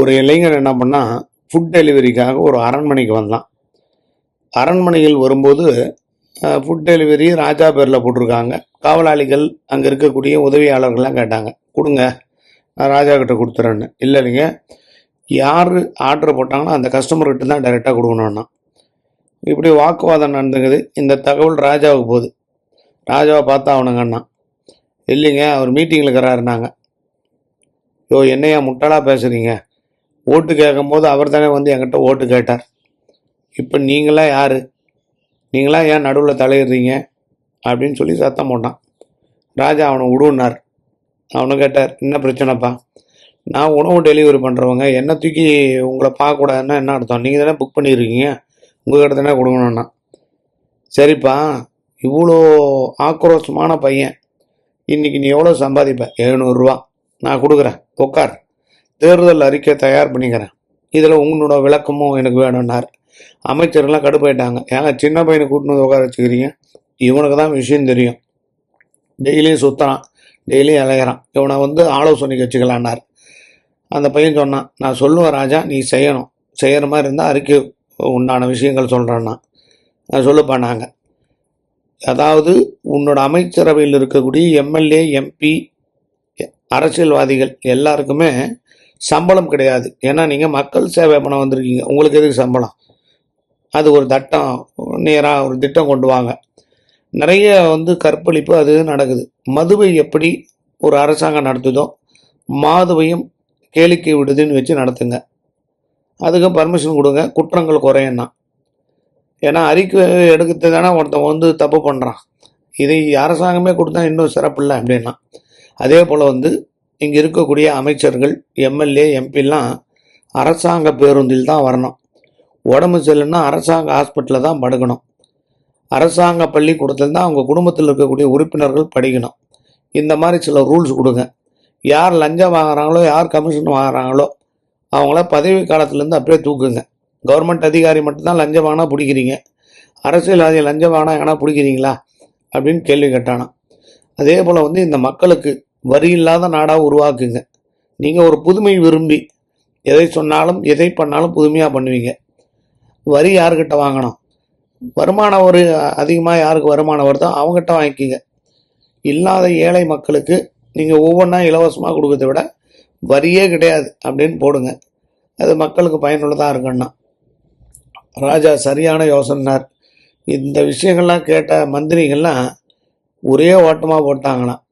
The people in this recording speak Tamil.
ஒரு இளைஞன் என்ன பண்ணால் ஃபுட் டெலிவரிக்காக ஒரு அரண்மனைக்கு வந்தான். அரண்மனையில் வரும்போது ஃபுட் டெலிவரி ராஜா பேரில் போட்டிருக்காங்க. காவலாளிகள் அங்கே இருக்கக்கூடிய உதவியாளர்கள்லாம் கேட்டாங்க, கொடுங்க நான் ராஜா கிட்ட கொடுத்துறேன்னு. இல்லைங்க, யார் ஆர்டர் போட்டாங்களோ அந்த கஸ்டமர்கிட்ட தான் டைரெக்டாக கொடுக்கணுன்னா. இப்படி வாக்குவாதம் நடந்துக்குது. இந்த தகவல் ராஜாவுக்கு போகுது. ராஜாவை பார்த்தா அவனுங்கண்ணா, இல்லைங்க அவர் மீட்டிங்கில் இருக்கிறாருனாங்க. யோ, என்னையா முட்டாளாக பேசுகிறீங்க? ஓட்டு கேட்கும் போது அவர் தானே வந்து என்கிட்ட ஓட்டு கேட்டார். இப்போ நீங்களாம் யார்? நீங்களாம் ஏன் நடுவில் தலையிடுறீங்க அப்படின்னு சொல்லி சத்தம் போட்டான். ராஜா அவனை விடுனார். அவனை கேட்டார், என்ன பிரச்சனைப்பா? நான் உணவு டெலிவரி பண்ணுறவங்க, என்ன தூக்கி உங்களை பார்க்கக்கூடாதுன்னா என்ன அர்த்தம்? நீங்கள் தானே புக் பண்ணியிருக்கீங்க, உங்கள்கிட்ட தானே கொடுக்கணுன்னா. சரிப்பா, இவ்வளோ ஆக்ரோஷமான பையன், இன்றைக்கி நீ எவ்வளோ சம்பாதிப்ப? 700 ரூபா நான் கொடுக்குறேன், உட்கார், தேர்தல் அறிக்கை தயார் பண்ணிக்கிறேன், இதில் உங்களோட விளக்கமும் எனக்கு வேணும்னார். அமைச்சர்கள்லாம் கடுப்பாயிட்டாங்க. ஏங்க சின்ன பையனை கூட்டின்னு வந்து உட்கார வச்சுக்கிறீங்க? இவனுக்கு தான் விஷயம் தெரியும், டெய்லியும் சுற்றுறான், டெய்லியும் இளையிறான், இவனை வந்து ஆலோசனைக்கு வச்சுக்கலான்னார். அந்த பையன் சொன்னான், நான் சொல்லுவேன் ராஜா, நீ செய்யணும், செய்கிற மாதிரி இருந்தால் அறிக்கை உண்டான விஷயங்கள் சொல்கிறேன்னா. சொல்லுப்பா. நாங்கள் அதாவது உன்னோட அமைச்சரவையில் இருக்கக்கூடிய எம்எல்ஏ, எம்பி, அரசியல்வாதிகள் எல்லாருக்குமே சம்பளம் கிடையாது. ஏன்னா நீங்கள் மக்கள் சேவை பண்ண வந்திருக்கீங்க, உங்களுக்கு எதுக்கு சம்பளம்? அது ஒரு திட்டம், நேராக ஒரு திட்டம் கொண்டு வாங்க. நிறைய வந்து கற்பழிப்பு அது நடக்குது. மதுவை எப்படி ஒரு அரசாங்கம் நடத்துதோ மாதுவையும் கேளிக்கை விடுதுன்னு வச்சு நடத்துங்க. அதுக்கும் பர்மிஷன் கொடுங்க, குற்றங்கள் குறையன்னா. ஏன்னா அறிக்கை எடுக்கிறது தானே ஒருத்தன் வந்து தப்பு பண்ணுறான். இதை அரசாங்கமே கொடுத்தா இன்னும் சிறப்பு இல்லை அப்படின்னா. அதே போல் வந்து இங்கே இருக்கக்கூடிய அமைச்சர்கள், எம்எல்ஏ, எம்பிலாம் அரசாங்க பேருந்தில் தான் வரணும். உடம்பு சரியில்லைன்னா அரசாங்க ஹாஸ்பிட்டலில் தான் படுக்கணும். அரசாங்க பள்ளிக்கூடத்தில் தான் அவங்க குடும்பத்தில் இருக்கக்கூடிய உறுப்பினர்கள் படிக்கணும். இந்த மாதிரி சில ரூல்ஸ் கொடுங்க. யார் லஞ்சம் வாங்குறாங்களோ, யார் கமிஷன் வாங்குறாங்களோ அவங்கள பதவி காலத்துலேருந்து அப்படியே தூக்குங்க. கவர்மெண்ட் அதிகாரி மட்டும்தான் லஞ்சம் வாங்கினா பிடிக்கிறீங்க, அரசியல்வாதி லஞ்சம் வாங்கினா எங்கன்னா பிடிக்கிறீங்களா அப்படின்னு கேள்வி கேட்டானா. அதே போல் வந்து இந்த மக்களுக்கு வரி இல்லாத நாடாக உருவாக்குங்க. நீங்கள் ஒரு புதுமை விரும்பி எதை சொன்னாலும் எதை பண்ணாலும் புதுமையாக பண்ணுவீங்க. வரி யார்கிட்ட வாங்கணும்? வருமானம் ஒரு அதிகமாக யாருக்கு வருமானம் வருதோ அவங்ககிட்ட வாங்கிக்கிங்க. இல்லாத ஏழை மக்களுக்கு நீங்கள் ஒவ்வொன்றா இலவசமாக கொடுக்கறத விட வரியே கிடையாது அப்படின்னு போடுங்க. அது மக்களுக்கு பயனுள்ளதாக இருக்குன்னா. ராஜா சரியான யோசனைனார். இந்த விஷயங்கள்லாம் கேட்ட மந்திரிகள்லாம் ஒரே ஓட்டமாக போட்டாங்களாம்,